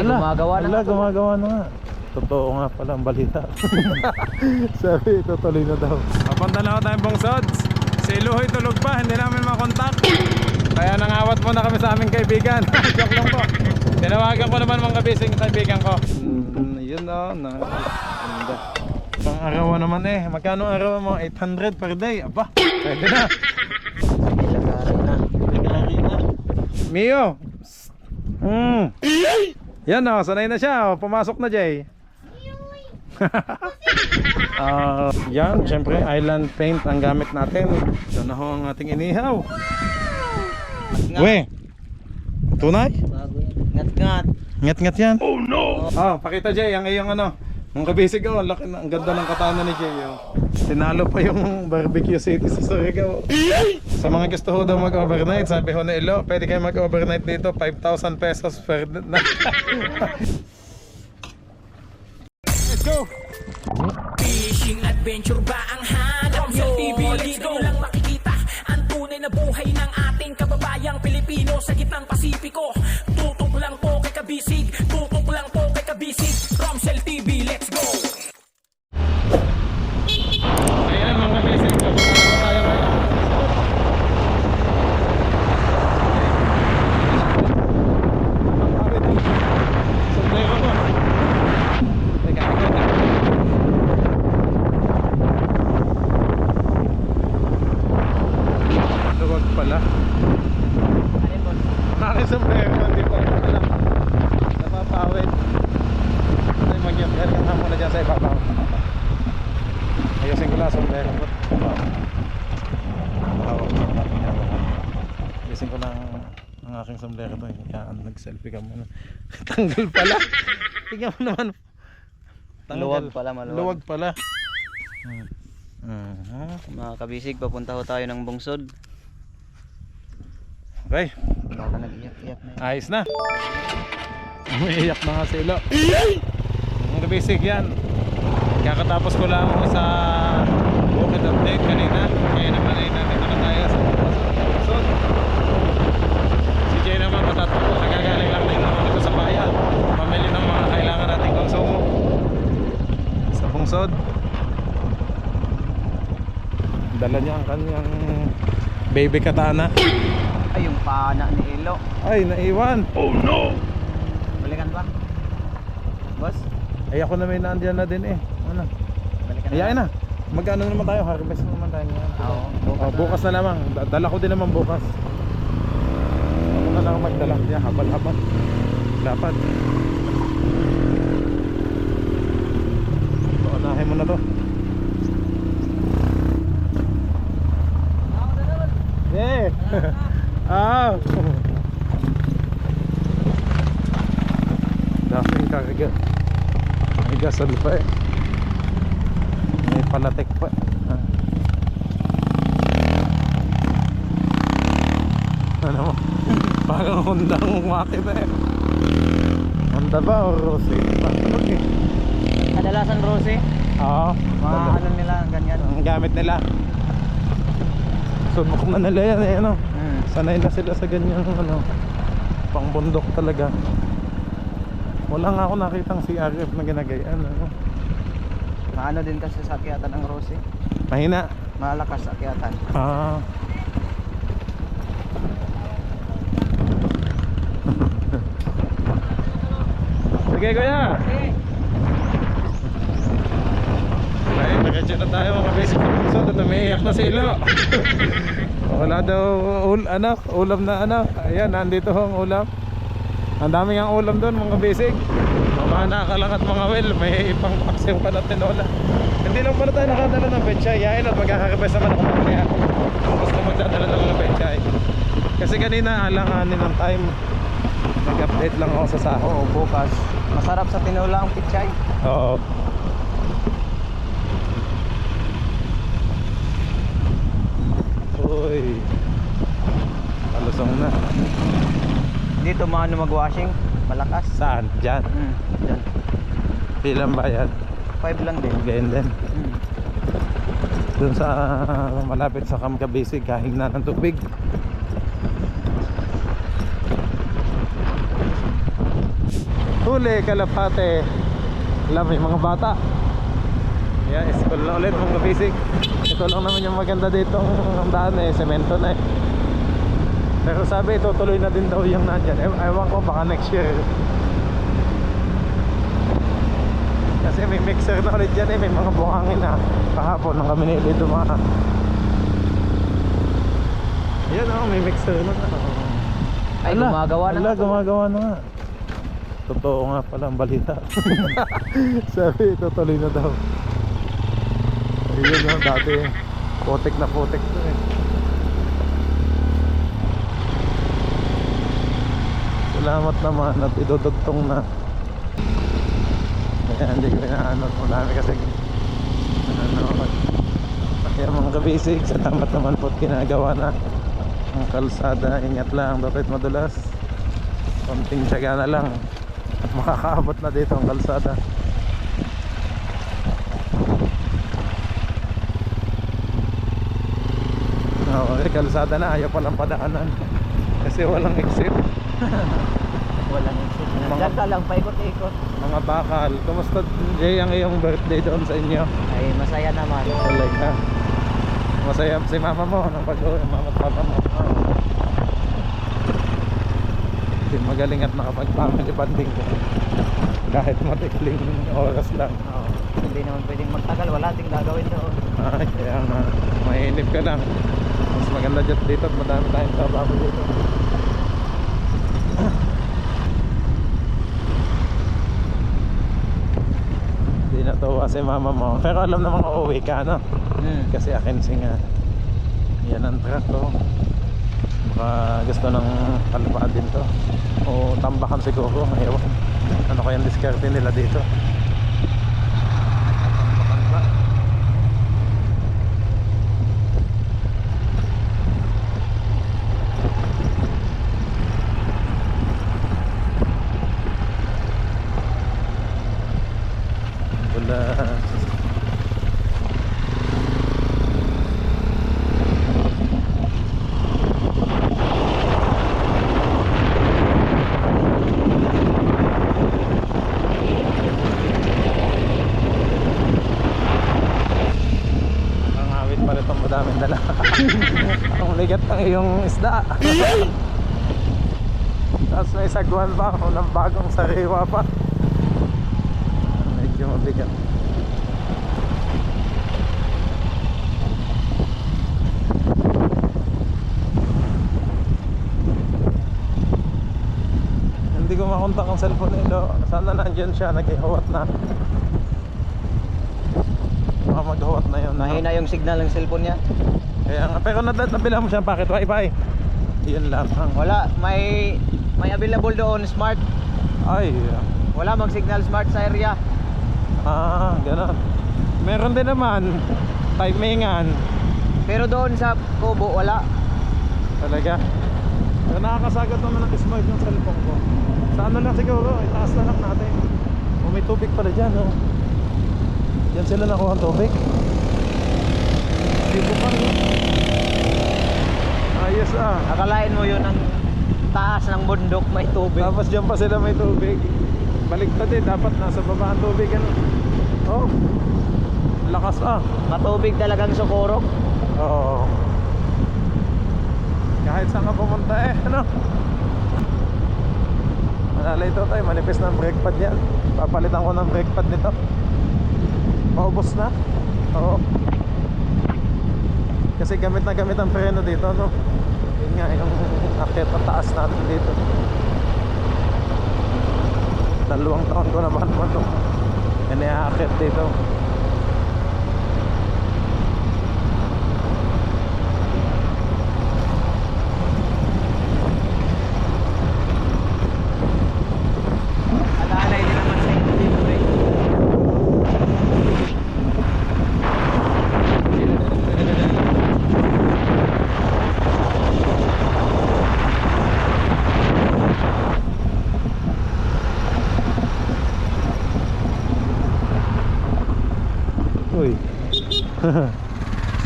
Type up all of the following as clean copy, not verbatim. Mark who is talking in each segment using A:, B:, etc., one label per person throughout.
A: Ay, gumagawa na nga.
B: Gumagawa na nga. Totoo nga pala ang balita. Sabi, tutuloy na daw. Papunta na ako tayong Bungsods. Si Luhoy tulog pa, hindi namin makontak. Kaya nangawat muna kami sa aming kaibigan. Joke lang po. Tinawagan ko naman mga kabising kaibigan ko. Yun o. Pang arawan naman eh. Magkano arawan mo? 800 per day. Aba, pwede na. Lagari na. Mio. Yan o, sanay na siya. Pumasok na, Jay. Yan, syempre island paint ang gamit natin. Ito na ho ang ating inihaw. We, tunay?
A: Ngat-ngat.
B: Ngat-ngat yan. Oh no. Pakita, Jay, ang iyong ano, ang kabisig. Ang laki na, ang ganda ng katana ni Jay. Tinalo pa yung barbecue city sa Surigao. Sa mga gusto ho daw mag-overnight, sabi ho na Ilo, pwede kayo mag-overnight dito, 5,000 pesos per night. Let's go!
C: Fishing adventure ba ang hanap nyo? TV dito lang makikita ang tunay na buhay ng ating kababayang Pilipino sa gitnang Pasipiko. Tutok lang po kay Kabisig, tutok lang po kay Kabisig. Romsel TV, let's go!
B: Ayan mga kabisig, kapag tayo ngayon. Sombrero mo. Teka. Luwag pala. Bakit sombrero? Hindi pa alam. Napapawid. Ito yung mag-yamper ka nga muna dyan sa ibabaw. Ayusin ko lang sombrero ko. Ayusin ko lang ang aking sombrero to. Yan, nag-selfie ka muna. Tanggal pala. Tingnan mo naman.
A: Luwag pala, maluwag.
B: Luwag pala.
A: Mga kabisig, papunta ho tayo ng Bungsod.
B: Okay.
A: Baka nag-iyak-iyak na yun.
B: Ayos na. Umiiyak na nga sila. Mga kabisig yan. Kakatapos ko lang sa bukid update kanina. Kaya naman ay nandito na tayo sa Bungsod. Si Jay naman patatapos. Nagagaling lang din naman dito sa bayan. Pamili ng mga kailangan nating konsumo sa Bungsod. Dala niya ang kanyang baby katana.
A: Ay, yung pana ni Ilo.
B: Ay, naiwan. Oh no.
A: Balikan ba? Boss?
B: Ay, ako na may naandyan na din eh. Ano?
A: Balikan na.
B: Ayain na. Magkano naman tayo? Harvest naman tayo ngayon.
A: Oo.
B: Bukas na lamang. Dala ko din naman bukas. Ako na lang magdala. Yeah, habal-habal. Dapat. Unahin mo na to. Yeah. Daming kakagat. May gasol pa eh. May palatik pa. Ano mo? Parang Honda ang makina eh. Honda ba o Rossi?
A: Kadalasan Rossi.
B: Oo.
A: Mga ano nila, ganyan.
B: Ang gamit nila. Sunok na nila yan eh, ano. Sanay na sila sa ganyan, ano, pangbundok talaga. Wala nga ako nakitang CRF na ginagayan, ano.
A: Maano din kasi sa akyatan ng Rossi.
B: Mahina.
A: Malakas sa akyatan.
B: Sige kuya. Ay, nakatya na tayo mga basic. So, umiiyak na si Ilo. Wala daw ulam na ano. Ayan, nandito ang ulam. Ang daming ang ulam doon mga basic. Mga nakalang at mga well. May ipang paksiw pa na tinola. Hindi lang pala tayo nakadala ng betchay. Yain at magkakakabes naman ako mamaya. Tapos na magdadala ng mga betchay. Kasi kanina alanganin ng time. Nag-update lang ako sa sahod.
A: Oo, bukas. Masarap sa tinola ang pichay.
B: Oo. Uy, palusong na.
A: Dito maano mag-washing, malakas.
B: Saan? Diyan?
A: Diyan.
B: Ilang bayad?
A: 5 lang din.
B: Ganyan din. Doon sa malapit sa Kamkabisig, kahing na ng tubig. huli, kalapate. Alam, may mga bata. Yeah, school na ulit mga basic. Ito lang naman yung maganda dito. Ang daan eh, semento na eh. Pero sabi, tutuloy na din daw yung nandyan. Ewan ko, baka next year. Kasi may mixer na ulit dyan eh. May mga buhangin na. Kahapon nang kami nili dumaan. Ayan oh, may mixer na.
A: Ay, gumagawa na.
B: Ala, gumagawa na nga. Totoo nga pala ang balita. Sabi, tutuloy na daw. Ayun yung dati. Putik na putik to eh. Salamat naman at idudugtong na. Kaya hindi ko inaano. Marami kasi nanonood. Kaya mga kabisig, salamat naman po at ginagawa na ang kalsada. Ingat lang, dapat madulas. Konting tiyaga na lang at makakaabot na dito ang kalsada. Okay, kalsada na, ayaw palang padaanan kasi walang exit.
A: Walang exit.
B: Mga-
A: Diyan ka lang, paikot-ikot.
B: Mga bakal. Kumusta Jay ang iyong birthday doon sa inyo?
A: Ay, masaya naman.
B: Talaga. Masaya si mama mo ng pag-uwi, mama at papa mo. Hindi magaling at nakapag-family bonding ko. Kahit matikling oras lang.
A: Oo. Hindi naman pwedeng magtagal, wala ting gagawin doon.
B: Ay, kaya nga, mainip ka lang. Mas maganda dito at madami tayong trabaho dito. Hindi natuwa si mama mo. Pero alam namang uuwi ka, no? Kasi akin nga. Yan ang truck to. Baka gusto ng palpaan din to. O tambakan siguro. Ewan. Ano kayang diskarte nila dito? Tambakan ba? Wala. Nakangawit pa rin itong madaming dala. Ang ligat ng iyong isda. Tapos may sagwan pa ako ng bagong sariwa pa. Medyo mabigat. Hindi ko makontak ang cellphone nito. Sana nandiyan siya, nag-ihawat na. Baka mag-hawat na yun.
A: Mahina yung signal ng cellphone niya.
B: Kaya nga, pero nabila mo siyang packet wifi. Yun lang.
A: Wala, may available doon, smart.
B: Ay,
A: Wala mag-signal smart sa area.
B: ganon. Meron din naman timingan.
A: Pero doon sa Kubo, wala.
B: Talaga. Pero nakakasagot naman ng smart yung cellphone ko. Sa ano lang siguro, itaas na lang natin. O may tubig pala dyan, oh. Yan sila nakuha ang tubig. Dito pa, no? Ayos ah.
A: Akalain mo yun ang taas ng bundok, may tubig.
B: Tapos dyan pa sila may tubig. Baliktad eh, dapat nasa baba ang tubig, ano? Oh, lakas ah.
A: Matubig talagang Socorro.
B: Oo. Kahit saan ka pumunta eh, ano? Manala ito tayo, manipis na ang brake pad yan. Papalitan ko ng brake pad nito. Paubos na. Oo. Kasi gamit na gamit ang preno dito, no? Yun nga, yung akit pataas natin dito. 2 taon ko naman mo ito. Yan ay akit dito.
A: Alalay din naman sa inyo dito eh.
B: Uy.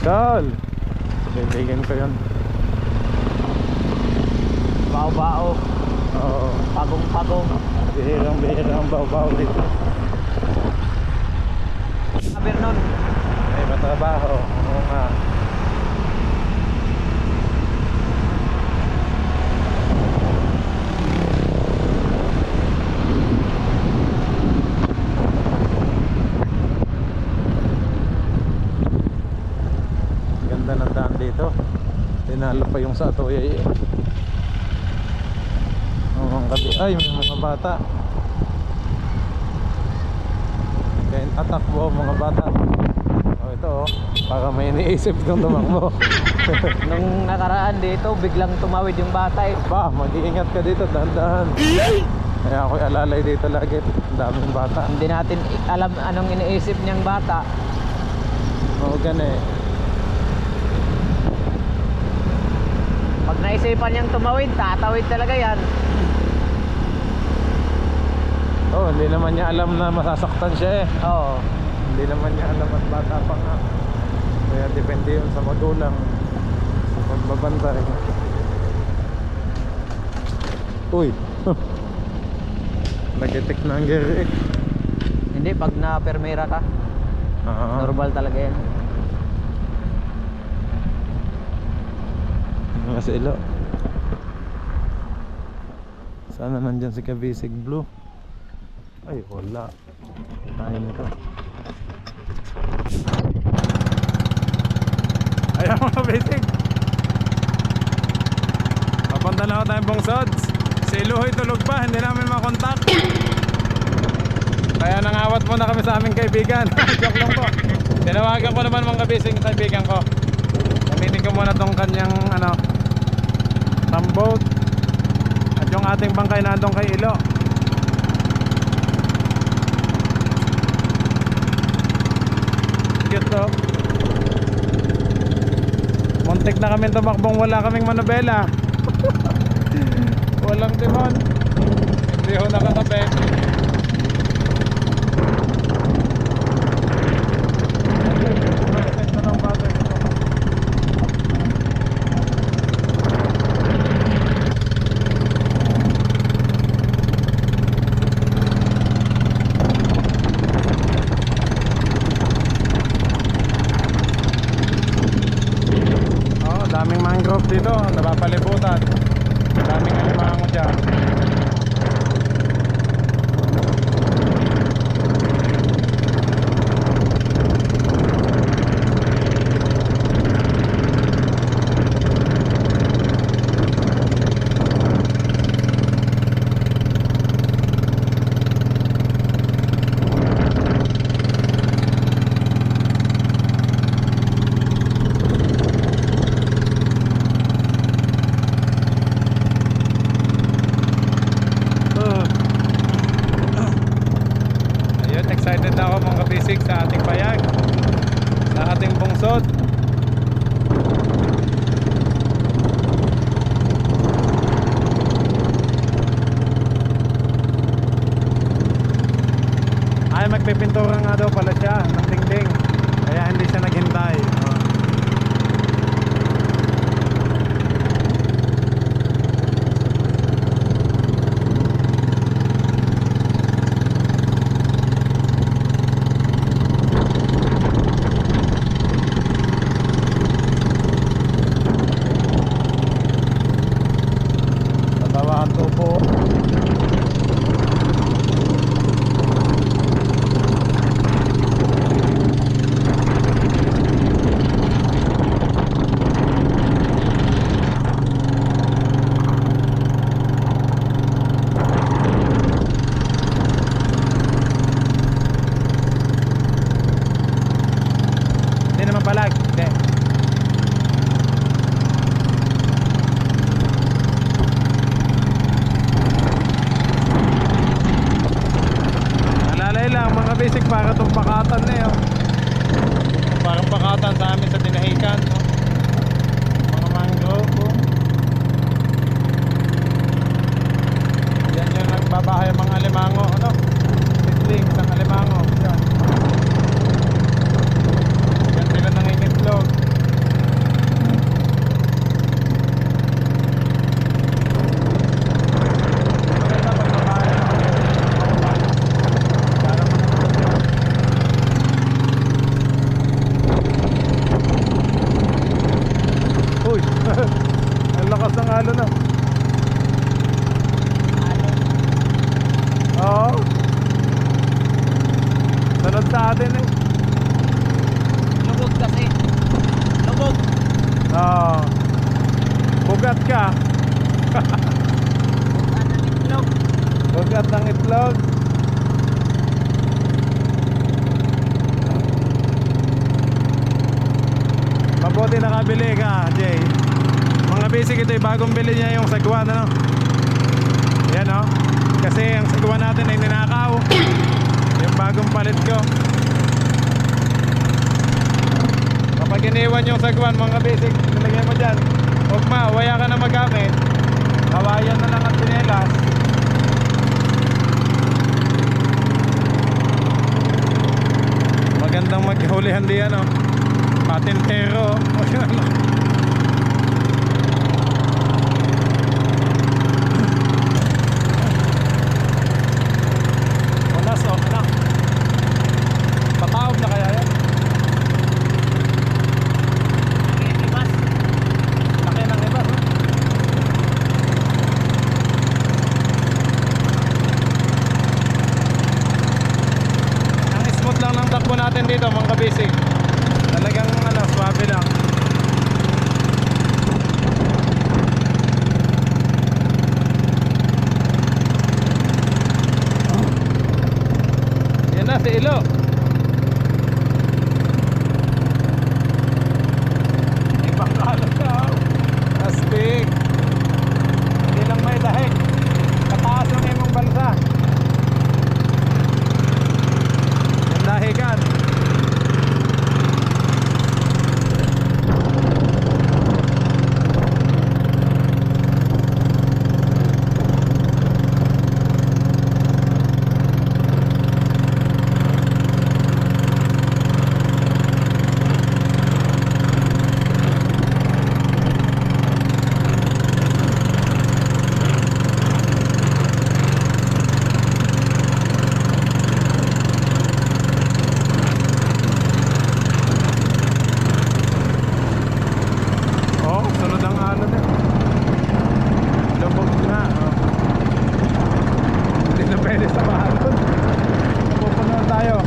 B: Carl. Kaibigan ko yun.
A: Bao-bao,
B: Oo.
A: pagong-pagong.
B: Bihirang ang baw-baw dito.
A: Abernon.
B: May matrabaho. Oo nga. Ganda ng daan dito. Tinalo pa yung sa Atoyay. Ay, may mga bata. Kaya tatakbo mga bata. Oh, ito oh. Para may iniisip kong tumakbo.
A: Nung nakaraan dito, biglang tumawid yung bata eh.
B: Ba, mag-iingat ka dito, dahan-dahan. Kaya ako'y alalay dito lagi. Ang daming bata.
A: Hindi natin alam anong iniisip niyang bata.
B: Oo, ganun.
A: Pag naisipan niyang tumawid, tatawid talaga yan.
B: Oh, hindi naman niya alam na masasaktan siya eh.
A: Oo.
B: Hindi naman niya alam at bata pa nga. Kaya depende yun sa magulang, sa pagbabantay. Uy. Nagitik na ang geri.
A: Hindi, pag na-permera ka, normal talaga yan.
B: Mga silo. Sana nandyan si Kabisig Blue. Ay, wala. Tayin ka. Ayaw mga Kabisig. Papunta na ako tayong Bungsods. Si Luhoy tulog pa, hindi namin makontak. Kaya nangawat muna kami sa aming kaibigan. Joke lang po. Tinawagan ko naman mga Kabisig kaibigan ko. Gamitin ko muna tong kanyang tamboat. At yung ating bangkay nandong kay Ilo. Cute to. Muntik na kami tumakbong wala kaming manobela. Walang timon. Hindi ho nakatabi. Daming mangrove dito, napapalibutan. Daming alimango dyan. Excited na ako mga kabisig sa ating payag, sa ating bungsod. Ay, magpipintura nga daw pala siya ng dingding, kaya hindi siya naghintay. Basic para itong pakatan na yun. Parang pakatan sa amin sa Tinahikan, no? Mga mangrove, oh. Yan yung nagbabahay ang mga alimango, ano? Pitling, isang alimango. Yan. Yan sila nangingitlog. Maganda pagbabahay. sa atin eh.
A: Lubog kasi. Lubog.
B: Oo. Bugat ka.
A: Ano ng itlog?
B: Bugat ng itlog. Mabuti nakabili ka, Jay. Mga basic, ito yung bagong bili niya yung sagwan, ano? Yan, oh. Kasi ang sagwan natin ay ninakaw. Yung bagong palit ko. Kapag iniwan yung sagwan, mga basic, nilagay mo dyan. Huwag waya ka na magamit. Kawayan na lang ang tinelas. Magandang maghulihan diyan, oh. Patintero. Unas, oh, anak. Pataob na kaya yan?
A: Ibas.
B: Laki ng iba, no? Ang smooth lang ng takbo natin dito, mga kabisig. Talagang ano, swabe lang. Yan na si Ilo. Ibang kalo ka, oh. Astig. Hindi lang may dahig. Kataas yung imong bansa. Yung dahigan. Oh, sunod ang alon eh. Lubog na, oh. Hindi na pwede sa alon. Pupuno tayo.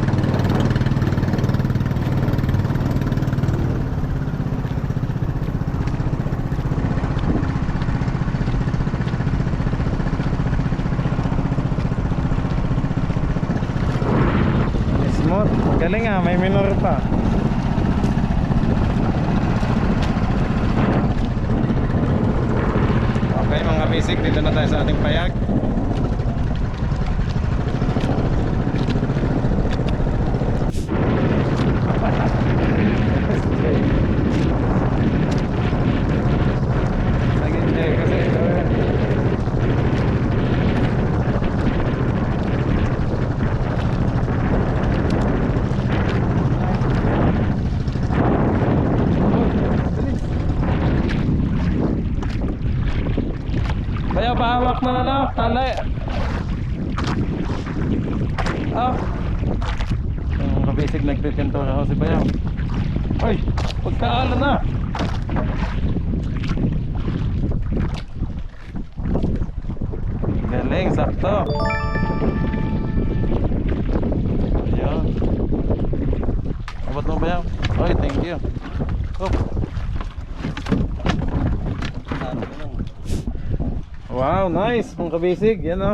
B: Smooth. Galing ah, may minor pa. Okay mga basic, dito na tayo sa ating payag. Kasi Bayaw, pahawak na ano, talay. Ah. Yung kabisig nagpipinto na ako si Bayaw. Ay, pagkaalan na. Galing, sakto. Ayan. Abot mo Bayaw? Oy, thank you. Oh. Wow, nice mga kabisig. Yan o.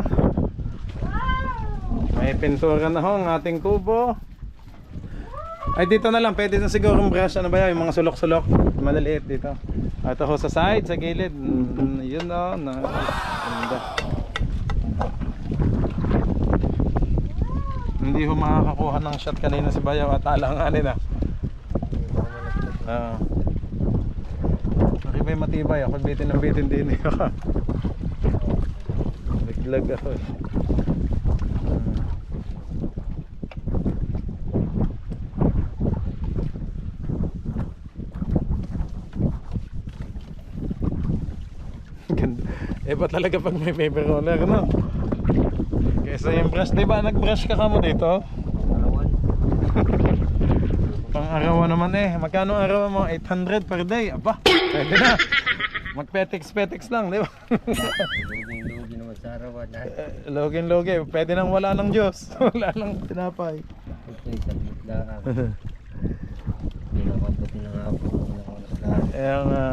B: May pintura na ho ang ating kubo. Ay dito na lang, pwede na siguro yung brush. Ano ba yan, yung mga sulok-sulok maliliit dito. Ito ho sa side, sa gilid. Yun o, ganda. Hindi ho makakakuha ng shot kanina si Bayaw at alanganin Nakibay matibay, ako bitin ng bitin din Biglag ako eh. Ganda. Iba talaga pag may paper roller, no? Kesa yung brush, diba nag-brush ka mo dito? Pang arawan naman eh. Magkano arawan mo? 800 per day. Aba, pwede na. Magpetex-petex lang, di ba?
A: Lugin naman sa arawan.
B: Login-logi. Pwede nang wala ng Diyos. Wala nang tinapay.
A: Okay, Daan. Hindi na mabuti na nga po. Hindi na ako nasagaan.
B: Kaya nga.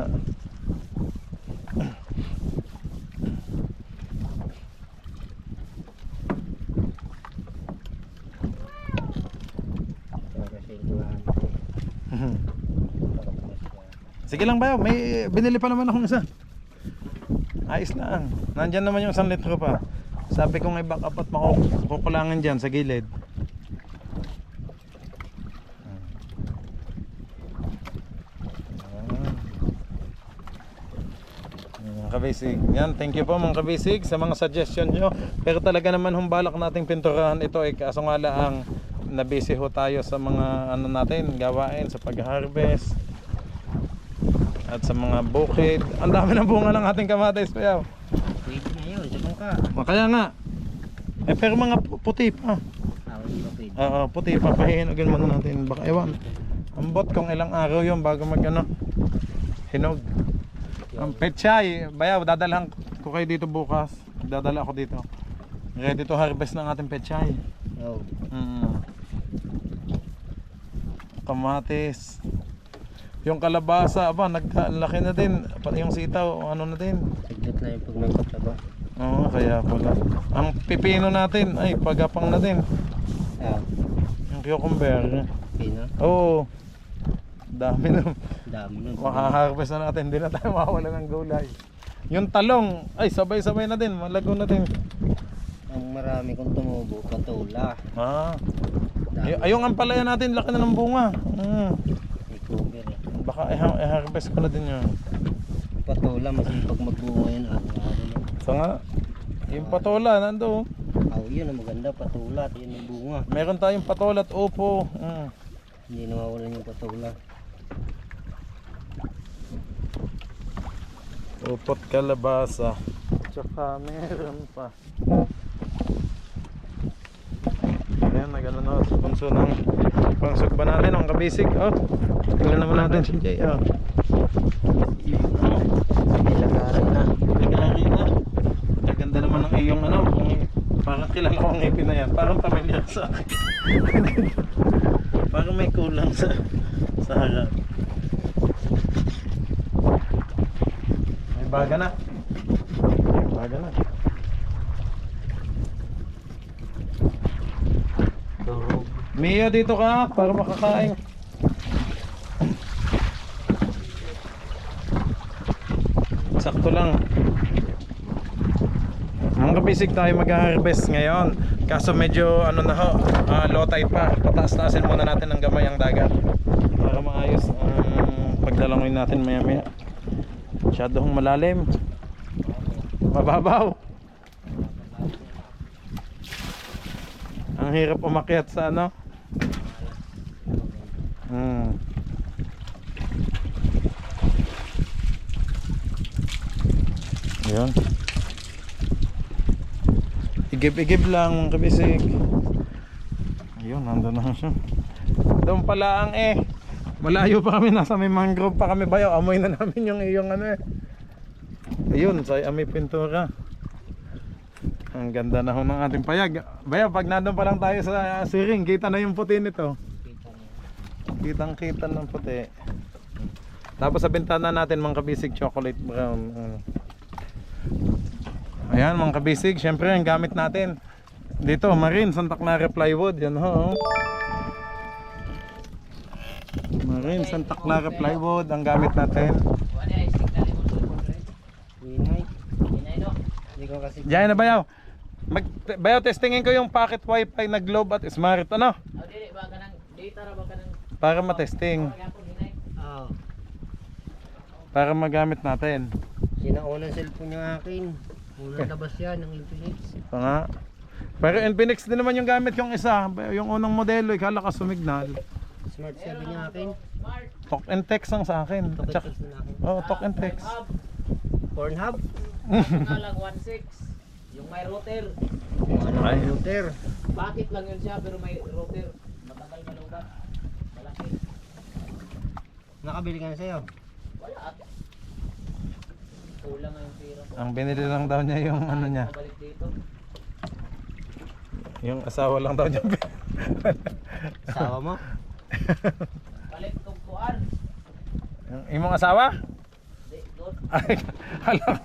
A: Kasi ituhan.
B: Sige lang bayaw, may binili pa naman akong isa. Ayos lang. Nandyan naman yung 1 litro pa. Sabi ko nga back up at makukulangan dyan sa gilid. Mga kabisig. Yan, thank you po mga kabisig sa mga suggestion nyo. Pero talaga naman humbalak nating pinturahan ito eh. Kaso nga lang nabisi ho tayo sa mga ano natin, gawain sa pag-harvest at sa mga bukid. Ang dami ng bunga ng ating kamatis payaw.
A: Pwede na yun, sabong ka.
B: Kaya nga. Eh pero mga puti pa.
A: Hindi pa pwede.
B: Oo, puti pa. Pahihinugin muna natin. Baka ewan. Ambot kung ilang araw yun bago mag ano, hinog. Ang pechay, bayaw, dadalhan ko kayo dito bukas. Dadala ako dito. Ready to harvest ng ating pechay.
A: Oo.
B: Kamatis. Yung kalabasa, aba, nagkalaki na din. Pati yung sitaw, ano na din.
A: Siglit na yung pag may pataba.
B: Oo, kaya pala. Ang pipino natin, ay, pagapang na din.
A: Ah,
B: Yung cucumber.
A: pino.
B: Oo. Dami na.
A: Dami nun.
B: Makaharvest na natin, hindi na tayo mawawala ng gulay. Yung talong, ay, sabay-sabay na din. Malago na din.
A: Ang marami kong tumubo, patula.
B: Ah.
A: Dami.
B: Yung ampalaya natin, laki na ng bunga.
A: May cover eh.
B: Baka i-harvest ko na din yun.
A: Patula, masipag magbunga yun. Araw-araw na.
B: So nga, yung patola, nando.
A: Yun ang maganda, patula. Yun yung bunga.
B: Meron tayong patola at upo.
A: Hindi nawawalan yung patula.
B: Upot kalabasa. Tsaka meron pa. Ayan, nag-ano na sponsor ng pangsugba natin ang kabisig. Oh, tingnan naman natin si Jay. Oh.
A: Ilagari na.
B: Nagari na. Maganda naman ang iyong ano. Parang kilala ko ang ngipin na yan. Parang pamilyar sa akin. Parang may kulang sa harap. May baga na. May baga na. Mia, dito ka para makakain. Sakto lang. Mga kabisig tayo mag-harvest ngayon. Kaso medyo ano na ho, low tide pa. Pataas-taasin muna natin ng gamay ang dagat para maayos ang pagdalangoy natin maya maya. Masyadong malalim. Mababaw. Ang hirap umakyat sa ano. Ayan. Igib-igib lang mga kabisig. Ayun, nandun na siya. Doon pala ang malayo pa kami, nasa may mangrove pa kami bayaw. Amoy na namin yung iyong ano ayun, sa amoy pintura. Ang ganda na ho ng ating payag. Bayaw, pag nandun pa lang tayo sa siring, kita na yung puti nito. Kitang kita ng puti. Tapos sa bintana natin mga kabisig, chocolate brown. Ayan mga kabisig, syempre ang gamit natin dito, Marine Santa Clara plywood. Yan ho. Marine Santa Clara plywood ang gamit natin. Diyan na bayaw. Bayaw, testingin ko yung packet wifi na Globe at Smart. Ano? Para matesting. Para magamit natin.
A: Sinaunang cellphone yung akin. Unang labas yan ng Infinix.
B: Nga. Pero Infinix din naman yung gamit yung isa. Yung unang modelo, ikala ka sumignal.
A: Smart 7 yung akin.
B: Talk and text ang sa akin.
A: Talk and text na akin.
B: Oh, talk and text.
A: Pornhub.
D: Nga lang 1.6. Yung may router.
B: Ay.
A: Router.
D: Bakit lang yun siya pero may router. Matagal malugat. Malaki.
A: Nakabili ka na sa'yo.
D: Wala at. Kulang nga yung pira ko.
B: Ang binili lang daw niya yung ano niya.
D: Mabalik dito.
B: Yung asawa lang daw niya.
A: Asawa mo?
D: Palit kong kuan.
B: Yung imong asawa?
D: Di, doon.
B: Ay, alam.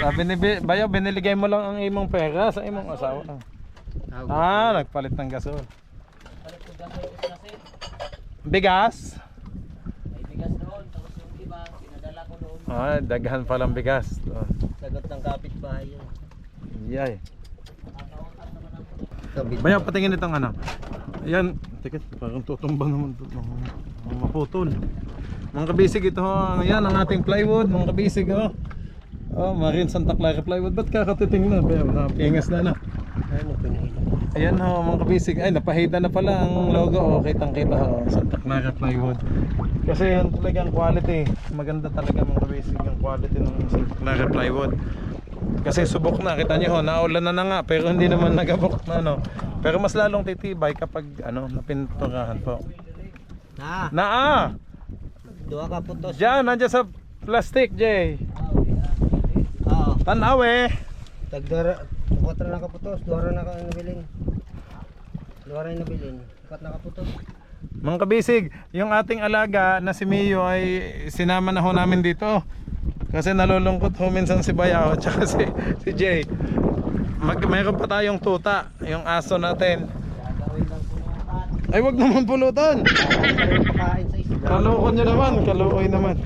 B: Sabi ni Bayo, biniligay mo lang ang imong pera sa imong asawa. Nagpalit ng gasol.
D: Palit kong gasol kasi.
B: Bigas?
D: May bigas doon. Tapos yung iba, pinadala ko doon.
B: Daghan palang bigas.
A: Sagot ng kapitbahay yun.
B: Yay.
D: Nakakautang naman ako.
B: Bayo, patingin itong ano. Ayan, tikit, parang tutumba naman ito. Maputol. Mga kabisig, ito ayan ang ating plywood. Mga kabisig, Marin Santa Clara plywood. Ba't kakatiting na? Bayo, napingas na. Ayan mga kabisig. Ay, napahida na pala ang logo. Kitang kita Santa Clara plywood. Kasi yan talagang quality. Maganda talaga mga kabisig yung quality ng Santa Clara plywood. Kasi subok na, kita nyo naulan na nga. Pero hindi naman nagabok na Pero mas lalong titibay kapag napinturahan po.
A: Dua ka putos.
B: Diyan, nandiyan sa plastic, Jay.
A: Oo.
B: Tanaw
A: Tagdara, 4 na kaputos, 2 na nabilin. 2 na nabilin, 4 na kaputos.
B: Mga kabisig, yung ating alaga na si Mio ay sinama na ho namin dito. Kasi nalulungkot ho minsan si Bayaw at saka si Jay. Mayroon pa tayong tuta, yung aso natin. Ay, wag naman pulutan.
A: Pakain sa isda.
B: Kalukon nyo naman, kalukoy naman.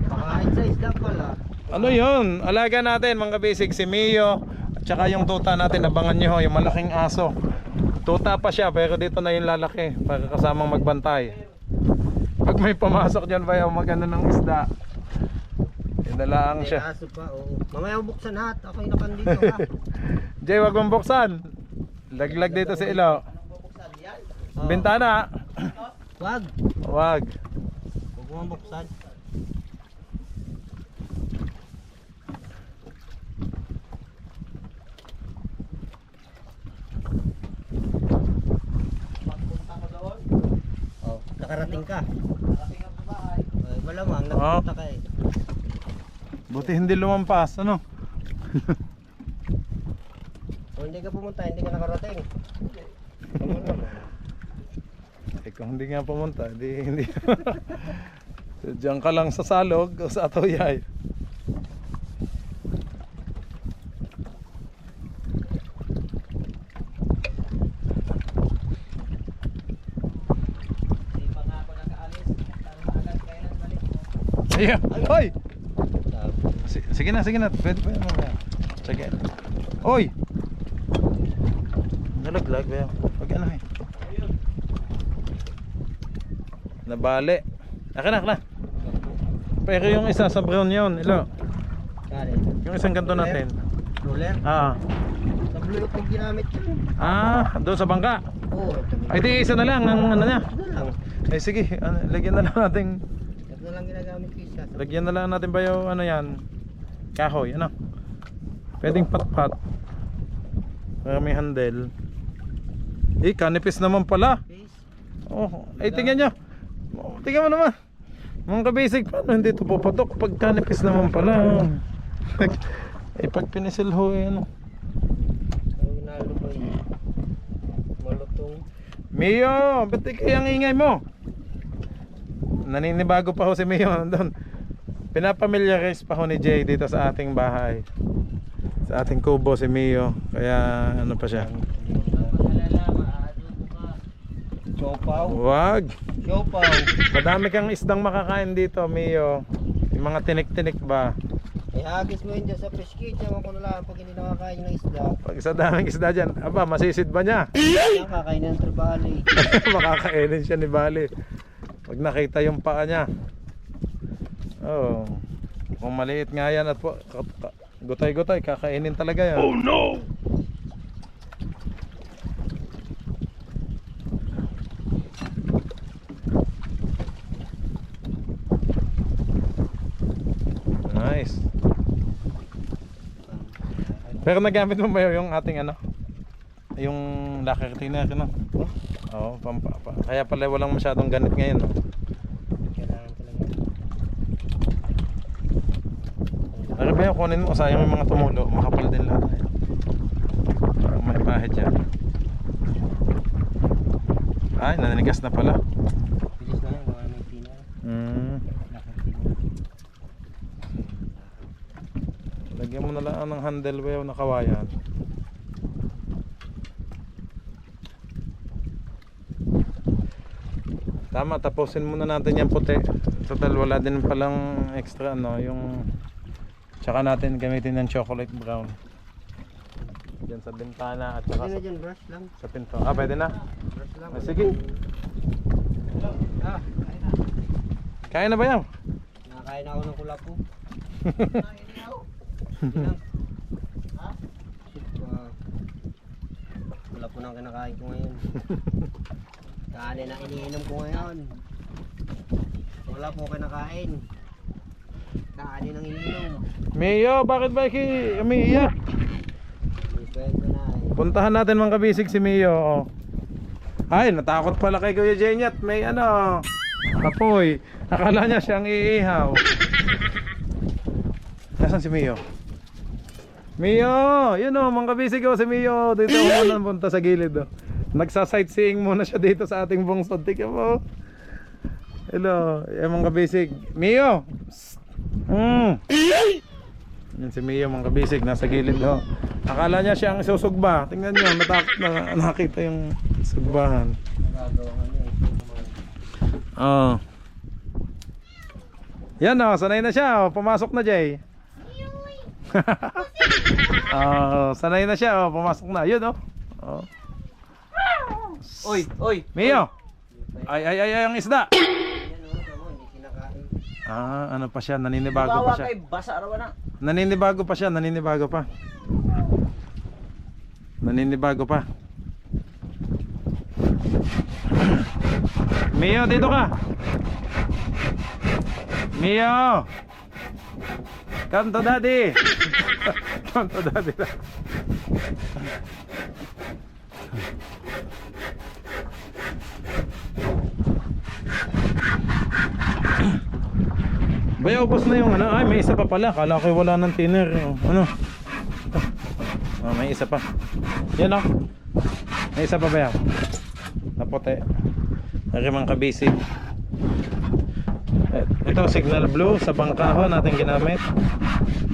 A: Pakain sa isda pala.
B: Ano yun? Alaga natin mga kabisig, si Mio at saka yung tuta natin, abangan nyo ho, yung malaking aso. Tuta pa siya pero dito na yung lalaki para kasamang magbantay. Pag may pumasok dyan ba yung maganda ng isda, inalaang siya.
A: Aso pa, oo. Mamaya buksan lahat, ako yung nakan dito ha.
B: Jay, wag mong buksan. Laglag dito si Ilo. Bintana.
A: Wag.
B: Wag.
A: Huwag mo buksan.
D: Pagpunta ko doon,
A: Oh, nakarating ka.
D: narating ako sa bahay.
A: Ay, malamang nagpunta ka eh.
B: Buti hindi lumampas, ano?
A: Kung hindi ka pumunta, hindi ka nakarating.
B: Kung hindi nga pumunta, hindi. Diyan ka lang sa salog o sa atoyay.
D: Hindi pa nga ako nakaalis. Agad kailan balik mo.
B: Ayan. Hoy! Sige na. Pwede pa yan mamaya. Sige. Hoy! Nalaglag ba yan? Pag ano eh. Nabali. Akin na. Pero yung isa sa brown yun, Ilo.
A: Kali.
B: Yung isang ganto natin.
A: Roller? Sa blue yung ginamit ko.
B: Doon sa bangka.
A: Oo.
B: Ay di isa na lang ang ano niya.
A: Ito lang.
B: Ay sige, lagyan na lang natin.
A: Ito na lang ginagamit ko isa.
B: Lagyan na lang natin ba yung ano yan? Kahoy, ano? Pwedeng patpat. Para may handle. Kanipis naman pala.
A: Face.
B: Oh, ay tingnan nyo. Tingnan mo naman. Mga kabisig, paano hindi ito pupatok pag kanipis naman pala? Pag pinisil ho, ano?
A: Ang ginalo ko yun. Malutong.
B: Mio, ba't kaya ang ingay mo? Naninibago pa ho si Mio doon. Pinapamilyarize pa ho ni Jay dito sa ating bahay. Sa ating kubo si Mio. Kaya ano pa siya.
A: Siopaw.
B: Wag.
A: Siopaw.
B: Madami kang isdang makakain dito, Mio. Yung mga tinik-tinik ba?
A: Ihagis mo yun dyan sa fish kitchen. Ako na lang pag hindi nakakain ng isda.
B: Pag isa daming isda dyan, aba, masisid ba niya?
A: Kaya kakain ng tribali.
B: Makakainin siya ni Bali. Pag nakita yung paa niya. Oh. Kung maliit nga yan at gutay-gutay, kakainin talaga yan. Oh no! Nice. Pero nagamit mo ba yung ating ano? Yung lacquer cleaner, no? Oo, kaya pala walang masyadong ganit ngayon, no?
A: Kailangan talaga.
B: Ano ba yung kunin mo? Sayang yung mga tumulo. Makapal din lahat. May pahit yan. Ay, naninigas na pala.
A: Bilis na lang, gawa may tina.
B: Lagyan mo na lang ng handle wheel na kawayan. Tama, tapusin muna natin yung puti. Total wala din palang extra ano, yung tsaka natin gamitin ng chocolate brown. Diyan sa bintana at saka
A: Pwede na
B: sa,
A: dyan, brush lang.
B: sa pinto. Ah, pwede na?
A: Brush lang.
B: Sige. Kaya na ba yan?
A: Nakakain ako ng kulapo. Kulapo na ang kinakain ko ngayon. Kanin ang iniinom ko ngayon. Wala po kinakain. Kanin ang iniinom.
B: Mio, bakit ba umiiyak?
A: May kwento na eh.
B: Puntahan natin mga kabisig si Mio. Ay, natakot pala kay Kuya Jenny at may ano, apoy. Akala niya siyang iihaw. Nasaan si Mio? Mio! Yun o, mga kabisig o si Mio. Dito muna punta sa gilid o. Nagsa-sightseeing muna siya dito sa ating bungsod. Tika mo. Hello, yung mga kabisig. Mio! Yan si Mio mga kabisig, nasa gilid o. Akala niya siyang isusugba. Tingnan niyo, natakot na nakita yung sugbahan.
A: Nagagawa ka niya eh.
B: Oh. Yan o, sanay na siya o. Pumasok na Jay. Oh, sanay na siya o. Pumasok na. Yun o. Oh.
D: Oy, oy.
B: Mio! Ay, ang isda!
A: Yan o, tama, hindi kinakain.
B: Ah, ano pa siya? Naninibago pa
D: Bawa
B: siya.
D: kay basa raw na.
B: Naninibago pa siya, naninibago pa. Naninibago pa. Mio, dito ka. Mio. Come to daddy. Come to daddy. Baya, ubos na yung ano. Ay, may isa pa pala. Kala ko wala ng thinner. Ano? Oh, may isa pa. Yan o. May isa pa ba yan? Naputi. Narimang kabisig. Ito signal blue sa bangkaho natin ginamit.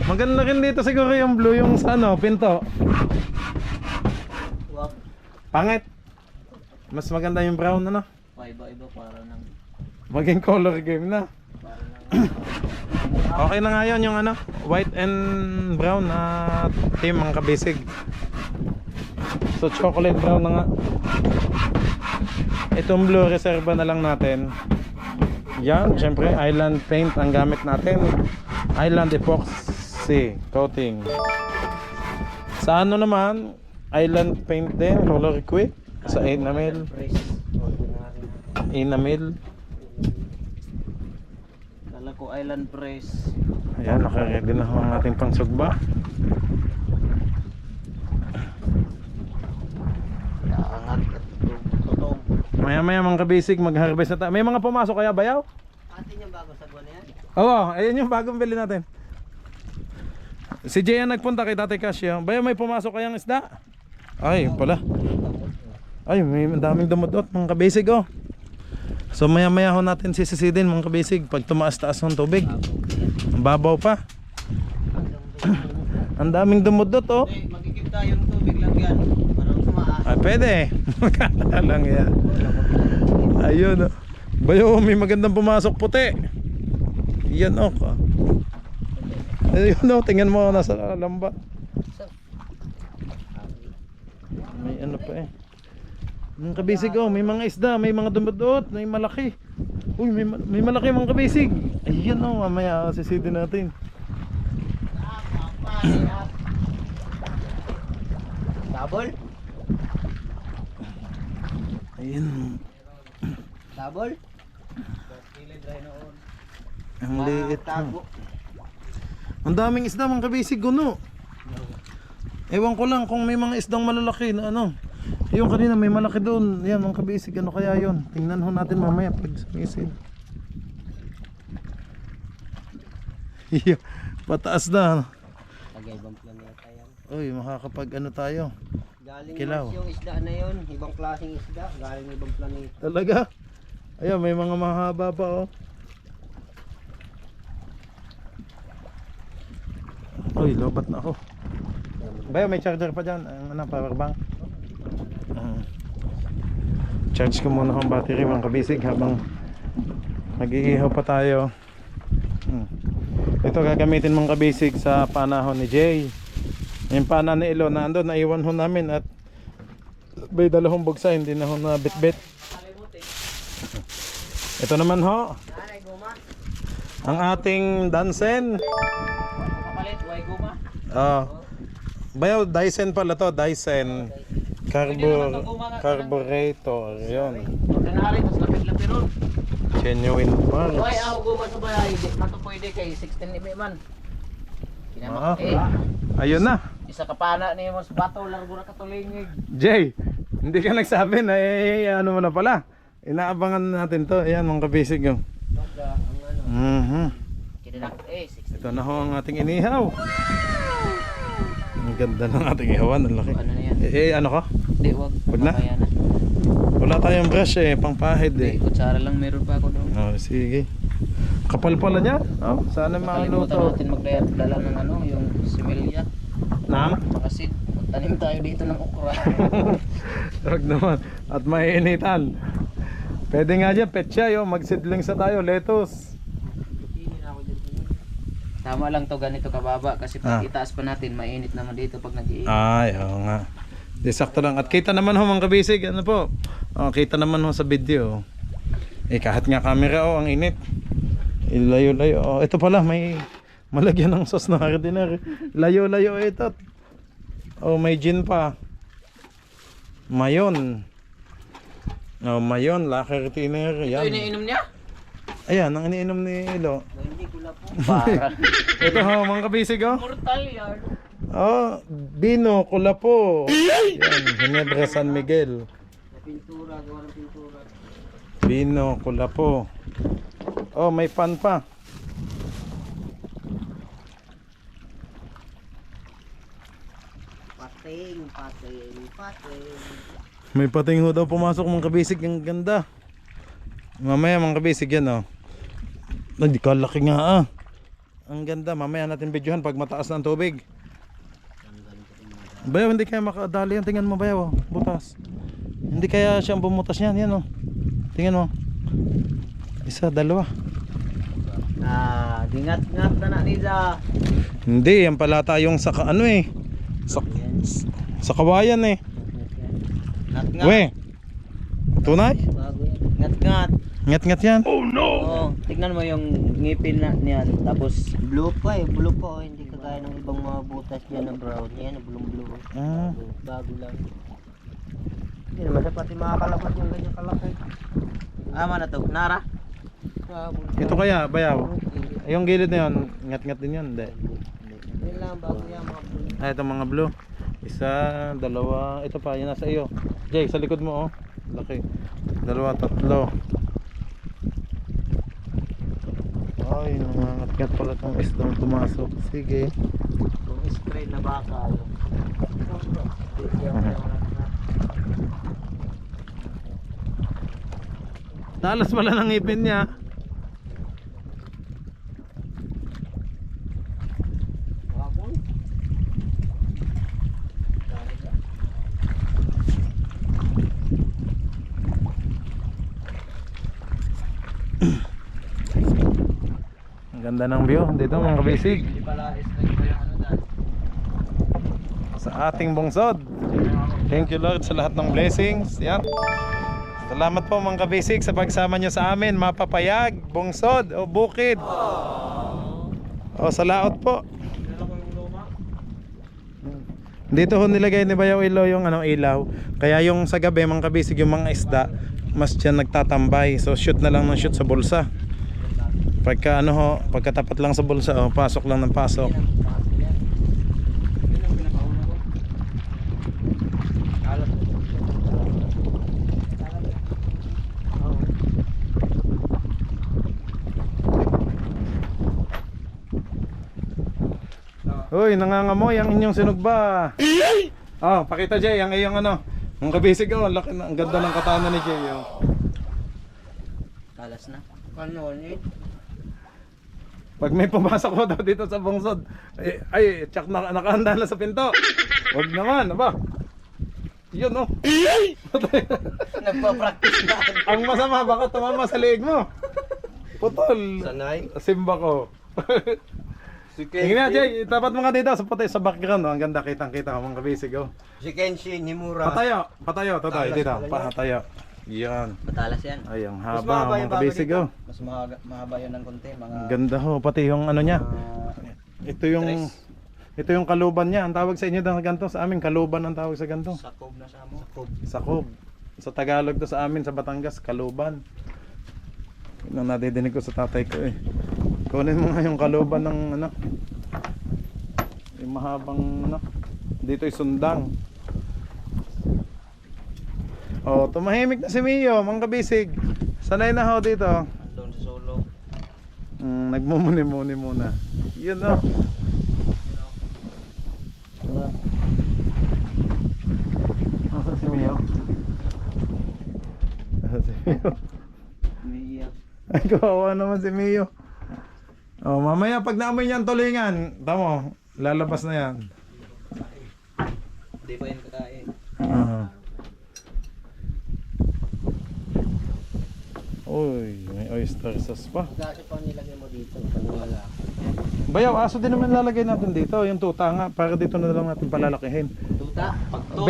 B: Maganda rin dito siguro yung blue yung sa ano, pinto.
A: Wow.
B: Pangit. Mas maganda yung brown ano.
D: Iba-iba para nang
B: Maging color game na.
D: para nang
B: Okay na nga yun yung ano, white and brown na team ang kabisig. So chocolate brown na nga. Itong blue reserva na lang natin. Yan, syempre island paint ang gamit natin. Island epoxy coating. Sa ano naman, island paint din, color quick sa enamel. Enamel.
D: kala ko island press.
B: Ayan, nakaready na ang ating pangsugba.
D: Angat at tutong.
B: Maya-maya mga kabisig, mag-harvest na tayo. May mga pumasok kaya bayaw?
A: Atin yung bago sa buwan na yan.
B: Oo, ayun yung bagong bili natin. Si Jay ang nagpunta kay Tatay Casio. Bayaw, may pumasok kayang isda? Ay, pala. Ay, may daming dumudot mga kabisig oh. So maya-maya ho natin sisisidin mga kabisig pag tumaas-taas ng tubig. Ang babaw pa. Ang daming dumudot oh.
D: Magkikip tayong tubig lang yan para tumaas.
B: Ay, pwede. Magkala lang yan. Ayun oh. Bayo, may magandang pumasok puti. Yan oh. Ayun oh, tingnan mo nasa lambat. May ano pa eh. Mga kabisig oh, may mga isda, may mga dumudot, may malaki. Uy, may malaki mga kabisig. Ayun oh, mamaya sisidin natin.
A: Double?
B: Ayun.
A: Double?
B: Ang liit oh. Ang daming isda mga kabisig no. Ewan ko lang kung may mga isdang malalaki na ano. Yung kanina may malaki doon. Yan mga kabisig, ano kaya yun? Tingnan ho natin mamaya pag sumisid. Pataas na.
A: Tagaybang planeta yan.
B: Uy, makakapag ano tayo.
A: Galing
B: Kilaw.
A: Mars yung isda na yun. Ibang klaseng isda. Galing ibang planeta.
B: Talaga? Ayun, may mga mahaba pa oh. Uy, lobat na ako. Bayo, may charger pa dyan. Ang power bank. Charge ko muna ang battery mga kabisig habang nag-iihaw pa tayo. Ito gagamitin mga kabisig sa panahon ni Jay. Yung pana ni Ilo na ando, naiwan ho namin at may dalawang bugsa, hindi na ho na bit-bit. Ito naman ho,
A: Nanay, guma.
B: ang ating Dansen.
D: Kapalit, way guma.
B: Bayaw, Dyson pala to, Dyson carburetor, yun.
D: Ordinary, mas lapit-lapit ron.
B: Genuine
D: Way,
B: parts.
D: ako guma sa bahay. Di man to pwede kay 16 man. Kinamak
B: Ayun na.
D: isa ka pana ni mo sa bato largo ra katulingig.
B: Jay, hindi ka nagsabi na ano mo na pala. Inaabangan natin to. Ayan mga kabisig yung.
D: Baga ang ano. Kinanak 16.
B: Ito na ho ang ating inihaw. Ang ganda ng ating ihawan. Ang laki.
D: Ano na yan?
B: Ano ka?
D: Di wag.
B: Wag na?
D: Mamaya na.
B: Wala tayong brush pangpahid
D: Di kutsara lang meron pa ako doon.
B: Sige. Kapal pala niya. Sana
D: Kalimutan
B: maluto.
D: natin magdala ng ano, yung similya.
B: Nam?
D: Makasid. Tanim tayo dito ng okra.
B: Huwag naman. At maiinitan. Pwede nga dyan, petsa yun. Magsidling sa tayo, lettuce.
D: Tama lang to ganito kababa kasi pag itaas pa natin mainit naman dito pag nag-iinit.
B: Ay, oo nga. Di sakto lang. At kita naman ho mga kabisig. Ano po? Kita naman ho sa video. Kahit nga camera ang init. Layo-layo. Ito pala, may malagyan ng sauce na ordinary. Layo-layo ito. May gin pa. Mayon. Mayon, lacquer thinner.
D: Ito
B: Yan.
D: iniinom niya?
B: Ayan, ang iniinom ni Ilo.
A: Hindi ko lang po.
D: Para.
B: Ito ho mga kabisig oh.
D: Mortal yan.
B: Bino, Kulapo. Yan, Ginebra San Miguel.
A: Na pintura, gawa ng pintura.
B: Bino, Kulapo. May pan pa.
A: Pating.
B: May pating ho daw pumasok mga kabisig. Ang ganda. Mamaya mga kabisig yan Hindi kalaki nga Ang ganda. Mamaya natin videohan pag mataas na ang tubig. Bayaw, hindi kaya makadali yan. Tingnan mo bayaw. Butas. Hindi kaya siyang bumutas yan. Yan tingnan mo. Isa, dalawa.
A: Dingat-ngat na na nila.
B: Hindi, yan pala tayong sa sa kawayan
A: Ngat-ngat.
B: We, tunay?
A: Bago yan. Ngat-ngat.
B: Ngat-ngat yan.
D: Oo, tignan mo yung ngipin na niyan tapos
A: Blue pa blue pa hindi kagaya ng ibang mga butas niya na brown. Yan, na blue. Bago lang. Hindi naman sa pati makakalapat yung ganyan kalaki.
D: na to. Nara.
B: Ito kaya, bayaw. Yung gilid na yun, ngat-ngat din yun. Hindi.
A: Yun lang, bago yan mga blue.
B: Ito mga blue. Isa, dalawa. Ito pa, yun nasa iyo. Jay, sa likod mo laki. Dalawa, tatlo. Ay, nangangat-ngat pala itong isdang pumasok. Sige.
A: Yung spray na baka.
B: Talas pala ng ipin niya. Ang ganda ng view dito mga kabisig.
D: Hindi pala straight pa yung ano dahil.
B: Sa ating bungsod. Thank you Lord sa lahat ng blessings. Yan. Salamat po mga kabisig sa pagsama nyo sa amin. Mapapayag, bungsod o bukid. O sa laot po. Dito ho nilagay ni Bayaw Ilo yung ilaw. Kaya yung sa gabi mga kabisig yung mga isda mas dyan nagtatambay. So shoot na lang ng shoot sa bulsa. Pagka pagkatapat lang sa bulsa pasok lang ng pasok. Hoy, nangangamoy ang inyong sinugba. Oh, pakita Jay, ang iyong ano. Ang kabisig oh, laki na, ang ganda ng katana ni Jay oh.
A: Talas na. Ano ulit?
B: Pag may pumasok ko daw dito sa bungsod, ay, tsak na, nakahanda na sa pinto. Huwag naman, aba. Yun oh.
A: Nagpa-practice na.
B: Ang masama, baka tumama sa leeg mo. Putol.
A: Sanay.
B: Simba ko.
A: Si
B: Tingnan na Jay, tapat mo nga dito sa puti sa background oh. Ang ganda, kitang-kita ko mga kabisig oh.
A: Si Kenshin Himura.
B: Patayo, patayo,
A: Talas
B: dito,
A: pala yan.
B: patayo. Yan.
A: Matalas yan.
B: Ay, ang
A: Mas
B: haba,
A: mahaba
B: mga
A: yung bago
B: kabisig
A: dito.
B: oh.
A: Mas mahaba yun ng konti. Mga
B: Ganda ho, pati yung ano niya. Ito yung
A: tres.
B: ito yung kaluban niya. Ang tawag sa inyo ng ganito, sa amin kaluban ang tawag sa ganito.
A: Sakob na sa mo. Sakob.
B: Sakob. Sa Tagalog to sa amin sa Batangas, kaluban. Yun ang nadidinig ko sa tatay ko eh. Kunin mo nga yung kaluban ng ano. Yung mahabang ano. Dito'y sundang. Oh, tumahimik na si Mio, mga kabisig. Sanay na ho dito.
A: Doon sa solo.
B: Nagmumuni-muni muna. Yun oh. Nasaan si Mio? Nasaan si Mio?
A: Umiiyak.
B: Ay, kawawa naman si Mio. Oh, mamaya pag naamoy niyan tulingan, tamo, lalabas na yan.
A: Hindi pa yan kakain.
B: Uy, may oyster sauce pa.
A: Gaso pa nilagay mo dito. Pag wala.
B: Bayaw, aso din naman lalagay natin dito. Yung tuta nga, para dito na lang natin palalakihin.
A: Tuta. Pag tuta.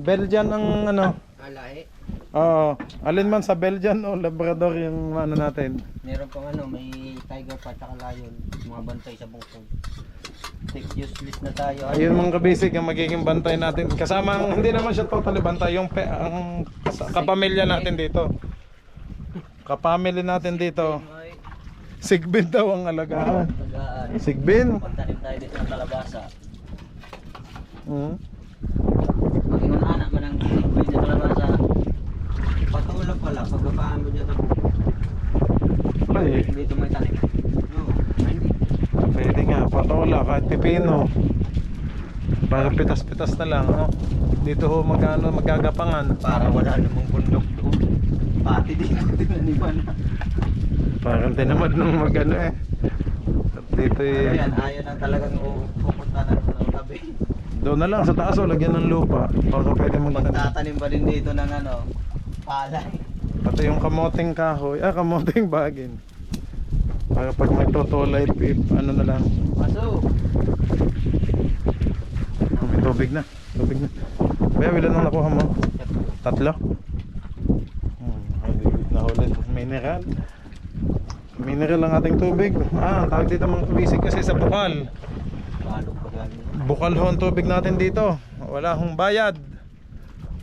B: Belgian ang ano.
A: Alahe.
B: Oo, alin man sa Belgian o Labrador yung ano natin.
A: Meron pang ano, may tiger pa at lion. Mga bantay sa bungkong. Take useless na tayo.
B: Ayun mga kabisig ang magiging bantay natin. Kasama ang, hindi naman siya totally bantay, yung ang kapamilya natin dito. Kapamilya natin dito. Sigbin daw ang alagaan.
A: Tagaan.
B: Sigbin.
A: Pagtanim tayo dito ng kalabasa.
B: Hmm.
A: Pag ingon anak man ang sigbin na kalabasa. Patulog pala. Pagkapaan mo dyan sa bukong.
B: Ay,
A: Dito may tanim. No, hindi.
B: pwede nga, patola, kahit pipino. Para pitas-pitas na lang, no? Dito ho magagapangan.
A: Para wala namang bundok doon. Pati dito tinaniman na.
B: Parang tinamad nung magano eh. At dito
A: Ayan, ayaw na talagang pupunta na ng tabi.
B: doon na lang sa taas o lagyan ng lupa. Para pwede magtanim.
A: Magtatanim ba din dito ng ano, palay.
B: Pati yung kamoting kahoy, kamoting bagin. Para pag magtutulay, ano na lang.
A: Paso.
B: May tubig na. Tubig na. Kaya ilan ang nakuha mo? 3? Nahuli. Mineral. Mineral ang ating tubig. Ang tawag dito mga kabisig kasi sa bukal.
A: Balog pa galing.
B: Bukal ho ang tubig natin dito. Wala hong bayad.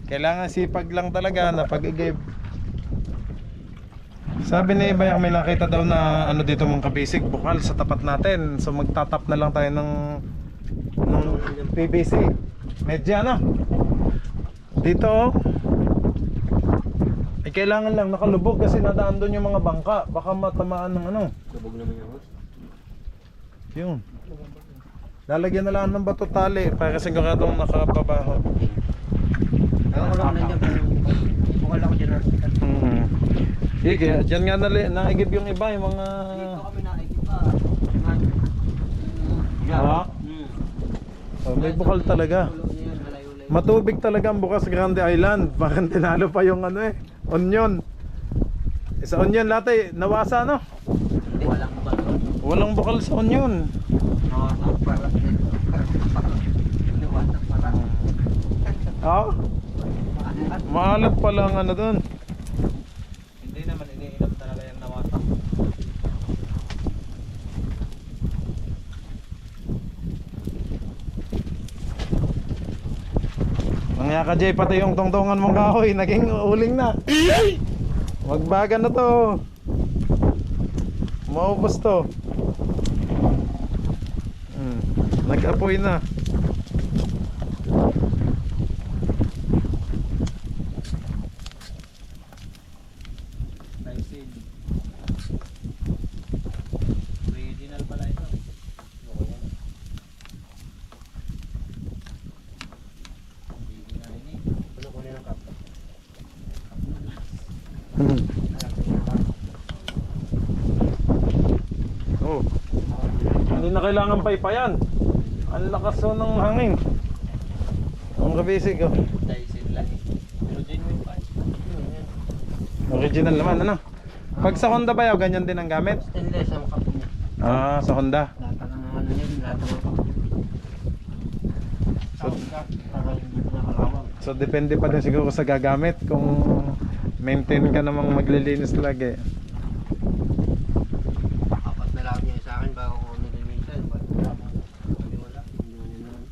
B: Kailangan sipag lang talaga na pag-igib. Sabi ni Iba, may nakita daw na ano dito mga kabisig, bukal sa tapat natin. So magtatap na lang tayo ng PVC. Medya na. Dito oh. Kailangan lang nakalubog kasi nadaan doon yung mga bangka. Baka matamaan ng ano.
A: Lubog naman yung host.
B: Yun. Lalagyan na lang ng bato tali para siguradong nakababaho.
A: Ewan ko lang nandiyan pero bukal ako dyan.
B: Sige, dyan nga naigib yung iba, yung mga...
A: Dito kami nakikipa.
B: May bukal talaga. Matubig talaga ang Bukas Grande Island. Parang tinalo pa yung ano eh, onion. Sa onion lahat nawasa no?
A: Hindi, walang bukal.
B: Walang bukal sa onion.
A: Nawasak para. Nawasak para.
B: Maalat pala ang ano doon.
A: Hindi naman iniinom talaga yung nawasak.
B: Nangya ka Jay, pati yung tungtungan mong kahoy naging uling na. Magbagan na to. Maubos to. Nag-apoy na.
A: Nice seed. Original pala ito.
B: Oh. Hindi na kailangan paypayan. Ang lakas so ng hangin. Ang kabisig oh.
D: Dyson lang eh. Pero genuine pa.
B: Original naman ano. Pag sa Honda ba yaw, ganyan din ang gamit?
A: Stainless ang kapit niya.
B: Ah, sa Honda.
A: Lahat ng ano yun, lahat ng kapit.
B: So,
A: Para hindi pinakalawang.
B: so depende pa din siguro sa gagamit kung maintain ka namang maglilinis lagi.
A: Apat na lang niya sa akin bago ko nilinisan. Hindi wala. Hindi mo naman.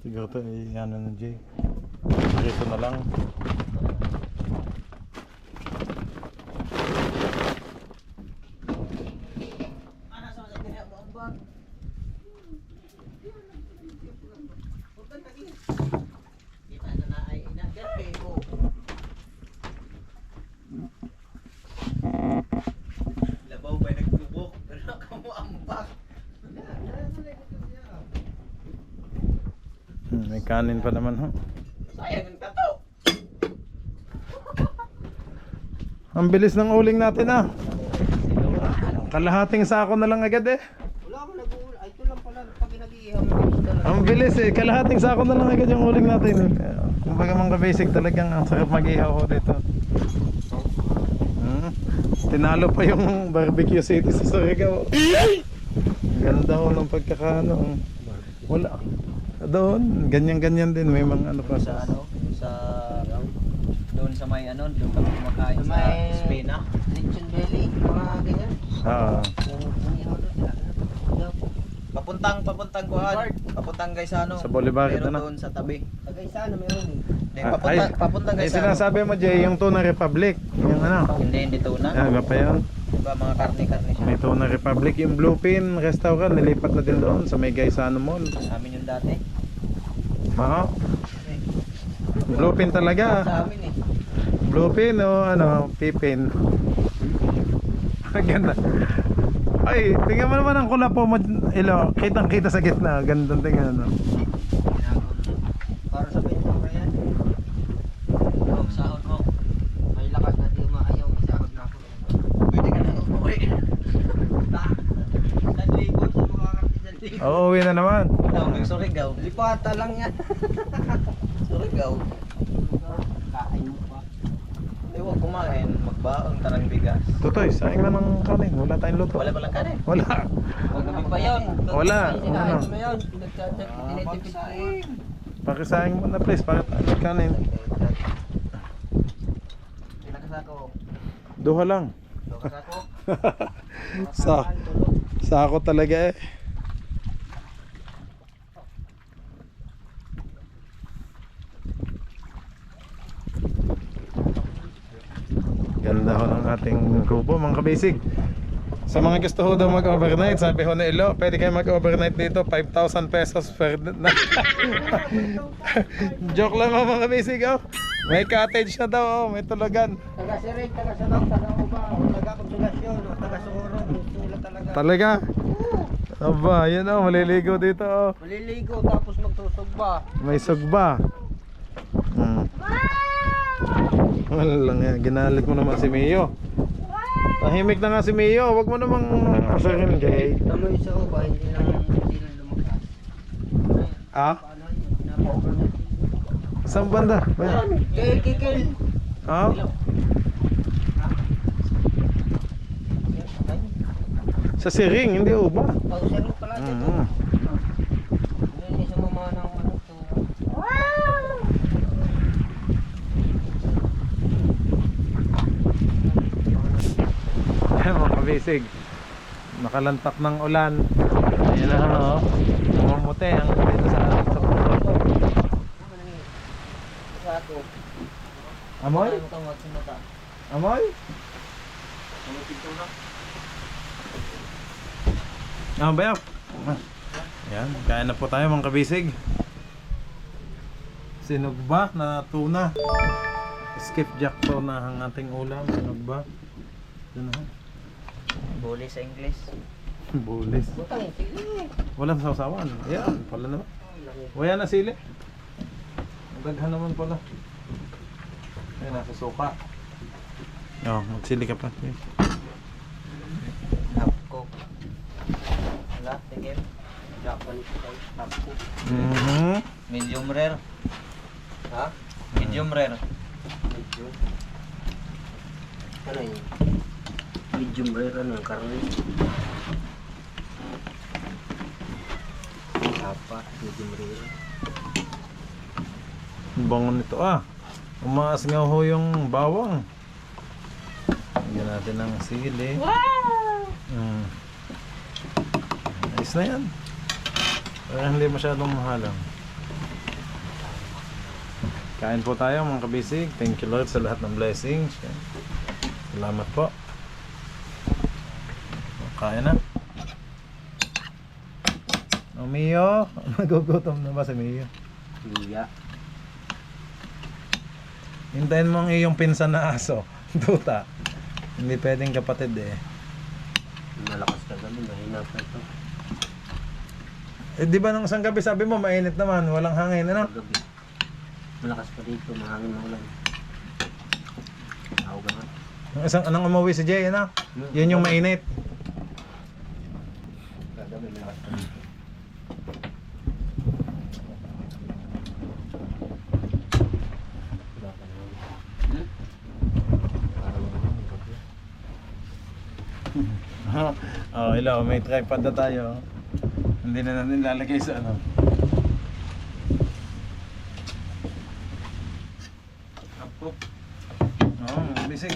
B: Siguro to ano na Jay. Dito na lang.
D: Labaw ba nagtubok? Pero nakamuambak.
B: May kanin pa naman ho.
D: Sayang ang tato.
B: Ang bilis ng uling natin ah. Kalahating sako na lang agad eh.
A: Wala akong nag-uul. Ay, ito lang pala. Pag nag-iihaw mo talaga.
B: Ang bilis eh, kalahating sako na lang agad yung uling natin. Kumbaga mga basic talagang ang sarap mag-ihaw ho dito. Tinalo pa yung barbecue city sa Surigao. Ganda ho ng pagkakaano. Wala. Doon, ganyan-ganyan din. May mga ano pa.
D: Sa ano? Sa doon sa may ano, doon kami kumakain sa
A: May
D: Espina.
A: lechon belly. Mga ganyan.
B: Ah,
A: Yung ihaw doon sila.
D: Papuntang kuhan. Papuntang Gaisano.
B: Sa Bolivar ito
D: Pero
B: na.
D: doon sa tabi.
A: Tagay sana meron eh.
D: Hindi, papuntang
B: ay
D: Gaisano.
B: sinasabi mo Jay, yung Tuna Republic. Yung ano.
D: Hindi tuna.
B: Ah, iba pa yun.
D: Diba mga karne-karne siya.
B: May Tuna Republic. Yung Bluepin restaurant, nilipat na din doon sa may Gaisano Mall.
D: Amin yung dati.
B: Oo. Bluepin talaga.
D: Sa amin eh.
B: Bluepin o ano, Pipin. Ganda. Ay, tingnan mo naman ang kulapo mo, Ilo. Kitang-kita sa gitna. Gandang tingnan. No?
A: Para sa bento ko yan.
D: Huwag sahod mo.
A: May lakas na di umaayaw. May sahod na ako.
D: Pwede ka na umuwi.
A: Nanligo sa mga kapit.
B: Oo, uwi na naman.
D: Tawag Surigao.
A: Lipata lang yan.
D: Surigao.
A: Kain mo pa.
D: Eh huwag kumain. Magbaon ka ng bigas.
B: Tutoy, sayang na ng kanin. Wala tayong luto.
D: Wala palang kanin.
B: Wala.
D: Huwag namin pa yun.
B: Wala.
A: Sinahin
B: Ano?
A: mo yun. Pinagchat-chat. Tinitipid ko.
B: Pakisayang mo na please. Bakit ang kanin?
A: Pinakasako.
B: Duha lang.
A: Pinakasako.
B: Sako talaga eh. Ganda ho ng ating kubo mga kabisig. Sa mga gusto ho daw mag-overnight, sabi ho na Ilo, pwede kayo mag-overnight dito, 5,000 pesos per night. Joke lang ho mga kabisig oh. May cottage na daw oh, may tulugan.
A: Taga Sirig, taga Sanok, taga Uba, taga Konsolasyon, taga Suguro. Gusto nila talaga.
B: Talaga? Aba, yun oh, maliligo dito oh.
A: Maliligo tapos magtusog ba?
B: May sugba. Walang yan, ginalit mo naman si Mio. Tahimik na nga si Mio, wag mo namang asarin Jay.
A: Tama yung sa Uba, hindi lang lumakas.
B: Ah?
A: Paano yun? Pinapa-overnight.
B: Saan banda?
A: Kikil.
B: Ah? Sa Siring, hindi Uba.
A: Pausarin pala dito. Hindi sa mama ng ano to.
B: Mga kabisig, nakalantak ng ulan. Ayan na oh. Namumuti ang dito sa puso.
A: Sako.
B: Amoy?
A: Ano to magsimata?
B: Amoy? Ah, bayaw. Yan, kain na po tayo mga kabisig. Sinugba na tuna. Skipjack po na ang ating ulam. Sinugba. Yun ho.
D: Buli sa English.
B: Bulis.
A: Butang, sige.
B: Walang sausawan. Ayan, pala naman. Wala na sili. Ang daghan naman pala. Ayan, nasa suka. Oo, magsili ka pa.
D: Half cook. Wala, tigil.
A: Japanese style. Tapos.
D: Medium rare.
A: Ha?
D: Medium rare.
A: Medium. Ano yun? Medium rare ano, karne. Apa? Medium rare.
B: Ang bango nito ah. Umaas nga ho yung bawang. Lagyan natin ng sili. Wow! Ayos na yan. Para hindi masyadong mahalang. Kain po tayo mga kabisig. Thank you Lord sa lahat ng blessings. Salamat po. Kain na. O Mio, nagugutom na ba si Mio?
A: Iya.
B: Hintayin mo ang iyong pinsan na aso. Duta. Hindi pwedeng kapatid eh.
A: Malakas ka gabi, mahina pa ito.
B: Eh di ba nung isang gabi sabi mo mainit naman, walang hangin ano?
A: Gabi. Malakas pa dito, mahangin na ulan. Ako ba?
B: Yung isang anong umuwi si Jay ano? Yun yung mainit.
A: Kagabi, malakas pa dito.
B: Oh, hello, may tripod na tayo. Hindi na natin lalagay sa ano.
D: Half cook.
B: Bisig.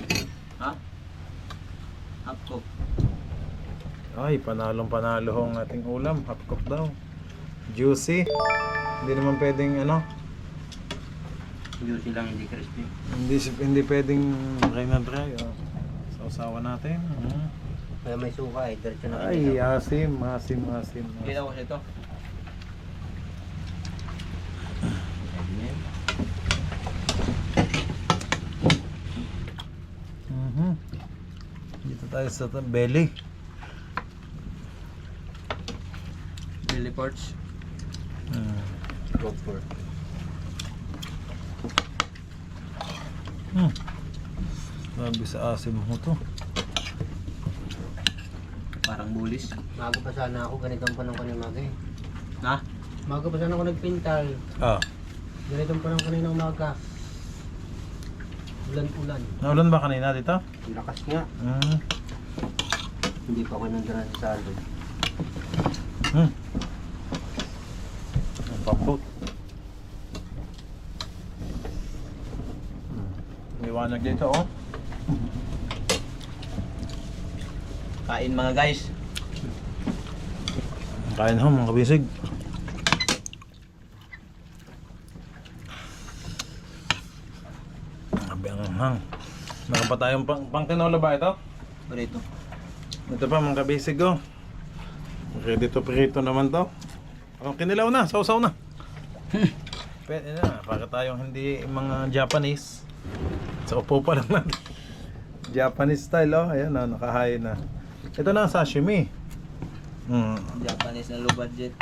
D: Ha? Half cook.
B: Ay, panalong panalo ho ang ating ulam. Half cook daw. Juicy. Hindi naman pwedeng ano.
A: Juicy lang, hindi crispy.
B: Hindi pwedeng dry na dry. Oh. Sausawan natin.
A: Kaya may suka eh, diretso na
B: Ay,
A: kanina.
B: asim.
D: Hindi na ko ito.
B: Dito tayo sa belly.
D: Belly parts.
A: Proper.
B: Sabi sa asim mo to.
D: Parang bulis.
A: Mago pa sana ako, ganitong panang kanina umaga eh.
D: Ha?
A: Mago pa sana ako nagpintal.
B: Ah,
A: Ganitong panang kanina umaga. Ulan-ulan.
B: naulan ba kanina dito?
A: Ang lakas nga. Hindi pa ako nandara sa salod.
B: Ang pambot. Liwanag dito oh.
D: Kain mga guys.
B: Kain ho mga kabisig. Grabe ang anghang. Meron pa tayong pang tinola ba ito?
D: Prito.
B: Ito pa mga kabisig oh. Ready to prito naman to. Ang kinilaw na, sausaw na. Pwede na, para tayong hindi mga Japanese. Sa upo pa lang natin. Japanese style oh, ayan na, nakahain na. Ito na ang sashimi.
D: Japanese na low budget.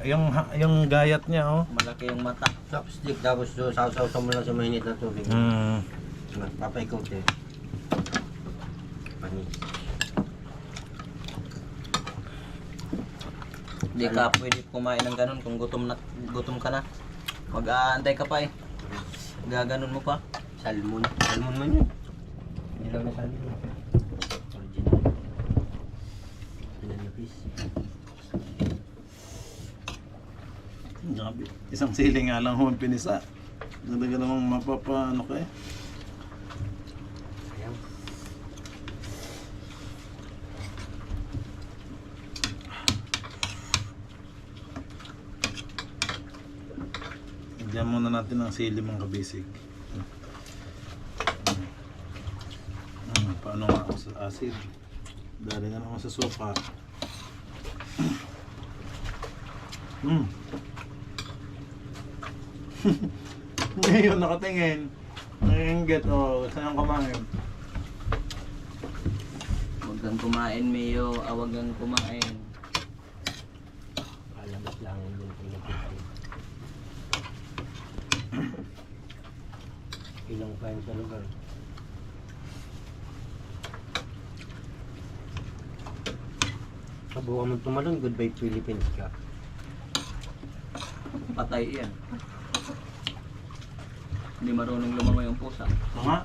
B: Yung gayat niya oh.
D: Malaki yung mata.
A: Chopstick, tapos sausaw mo lang sa mainit na tubig. Papaikot eh. Panis.
D: Hindi ka pwede kumain ng ganun kung gutom ka na. Mag-aantay ka pa eh. Gaganon mo pa.
A: Salmon. Salmon man yun. Hindi lang na salmon. Original. Original fish.
B: Grabe. Isang sili nga lang ho ang pinisa. Nalaga namang mapapa ano ka eh.
A: Ayan.
B: Lagyan muna natin ang sili mga kabisig. Paano nga ako sa acid? Dali na naman sa suka. Ngayon nakatingin. Nanginggit o saan kumain.
D: Huwag kang kumain, Mayo. Huwag kang kumain.
A: Alabas lang yun doon pinagkita. Ilang pa yun sa lugar. Subukan mo tumalon, goodbye Philippines ka.
D: Patay yan. Hindi marunong lumangoy yung pusa.
B: Mga?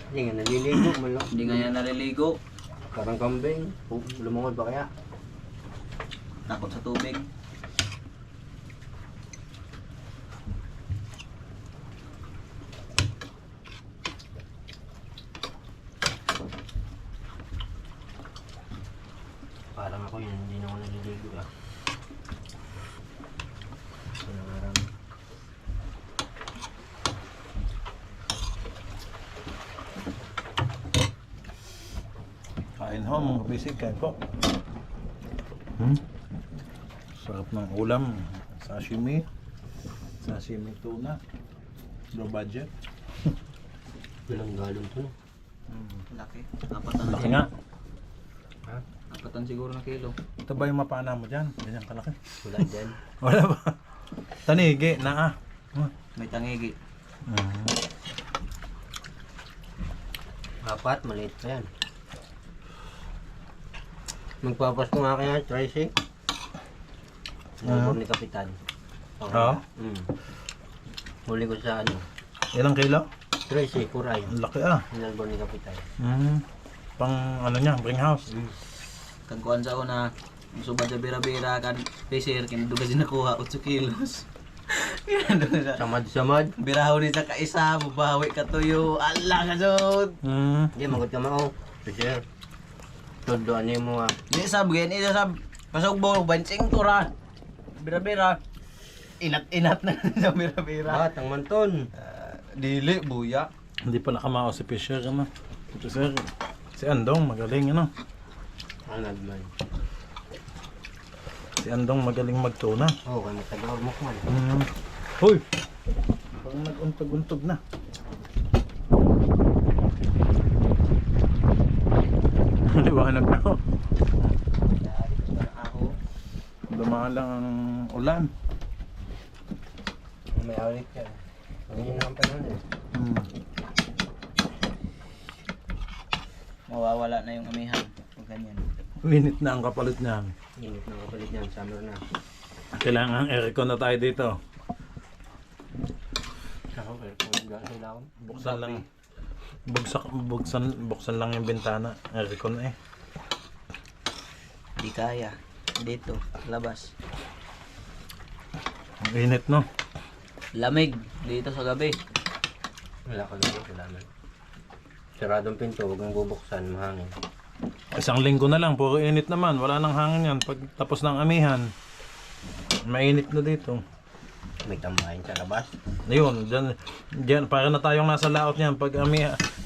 A: Hindi nga naliligo,
D: Hindi nga yan naliligo.
A: parang kambing. Lumangoy ba kaya?
D: Takot sa tubig.
A: Parang ako yun, hindi na ako naliligo ah. Parang
B: Kain ho mga bisig, kain po. Sarap ng ulam. Sashimi. Sashimi tuna. Low budget.
A: ilang galon to no?
D: Laki. Apatan
B: Laki nga.
A: Ha?
D: Apatan siguro na kilo.
B: Ito ba yung mapana mo dyan? Ganyan kalaki.
A: Wala dyan.
B: Wala ba? Tanigi na ah.
D: May tangigi.
A: Apat, maliit pa yan. Magpapas ko nga kaya, Tracy. Nalbor ni Kapitan.
B: Oo?
A: Huli ko sa ano.
B: Ilang kilo?
A: Tracy, kuray.
B: Ang laki ah.
A: Nalbor ni Kapitan.
B: Pang ano niya, bring house.
D: Kagkuhan sa una, subad sa bira-bira kan peser, kinaduga din nakuha 8 kilos. Kinaduga sa
A: Samad-samad.
D: biraho ni sa kaisa, mabawi ka tuyo. Allah ka jod.
A: Hindi, magod ka mao. Sir. Todo ano yung mga.
D: Di sab gen, isa sab pasugbo bansing tura. Bira-bira. Inat-inat na sa bira-bira.
A: Ang manton.
D: Dili buya.
B: Hindi pa nakamao si Fisher ano. Fisher. Si Andong magaling ano.
A: Anad man.
B: Si Andong magaling magtuna.
A: Oo, kami taga-ormok man.
B: Hoy! Parang nag-untog-untog na. Liwanag na ako.
D: Ako.
B: Dumaan lang ang ulan.
A: May awit ka. Ang naman pa nun eh.
D: Mawawala na yung amihan. Pag ganyan.
B: Minit na ang kapalit niyan.
A: Init na kapalit niyan, summer na.
B: Kailangan aircon na tayo dito.
A: Ako, aircon gano'n lang.
B: Buksan lang. Buksan lang yung bintana. Aircon eh.
D: Di kaya. Dito, labas.
B: Ang init no.
D: Lamig dito sa gabi.
A: Wala ka lang, kailangan. Saradong pinto, huwag mong bubuksan, mahangin.
B: Isang linggo na lang, puro init naman. Wala nang hangin yan. Pag tapos ng amihan, mainit na dito.
A: May tambahin sa labas.
B: Ayun, dyan, para na tayong nasa laot niyan. Pag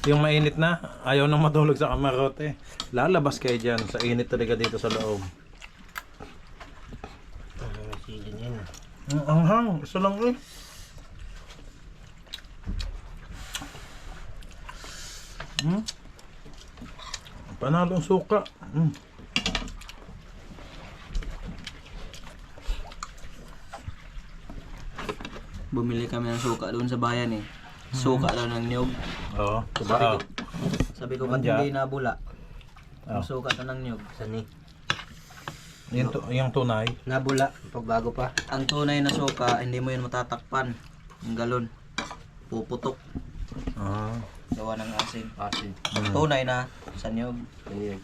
B: yung mainit na, ayaw nang matulog sa kamarote. Lalabas kayo dyan, sa init talaga dito sa loob.
A: Season yan.
B: Ang anghang, isa lang eh. Panalong suka.
D: Bumili kami ng suka doon sa bayan eh. Suka daw ng niyog.
B: Oo,
D: Sabi
B: diba?
D: ko, sabi ko ba't
B: Manja.
D: hindi nabula? Yung
B: Oh.
D: suka to ng niyog.
A: Sani?
B: Yung tunay.
A: Nabula, pagbago pa.
D: Ang tunay na suka, hindi mo yun matatakpan. Ang galon. Puputok.
B: Ah.
D: Gawa ng asin.
A: Asin.
D: Ang tunay na sa niyog.
A: Kaniyag.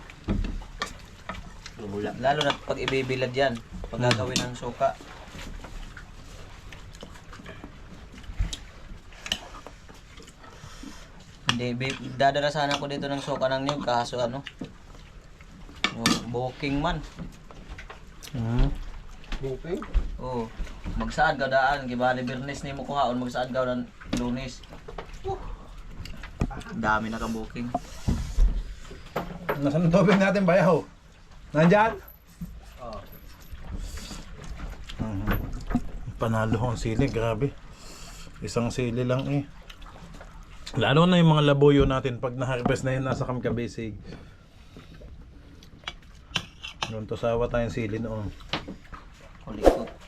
A: Nabula.
D: Lalo na pag ibibilad yan. Pag gagawin ng suka. Hindi, dadala sana ko dito ng suka ng niyog. Kaso ano? Yung booking man.
A: Okay.
D: Oo. Magsaad ka daan. Gibali Birnes ni mo kuhaon. Magsaad ka ng Lunes. Dami na ka-booking.
B: Nasaan ang tubig natin, bayaw? Nandyan?
A: Oh.
B: Panalo ang sili, grabe. Isang sili lang eh. Lalo na yung mga labuyo natin pag na-harvest na yun nasa Kamkabisig. Ganito sawa tayong sili noon.
D: Kulikot.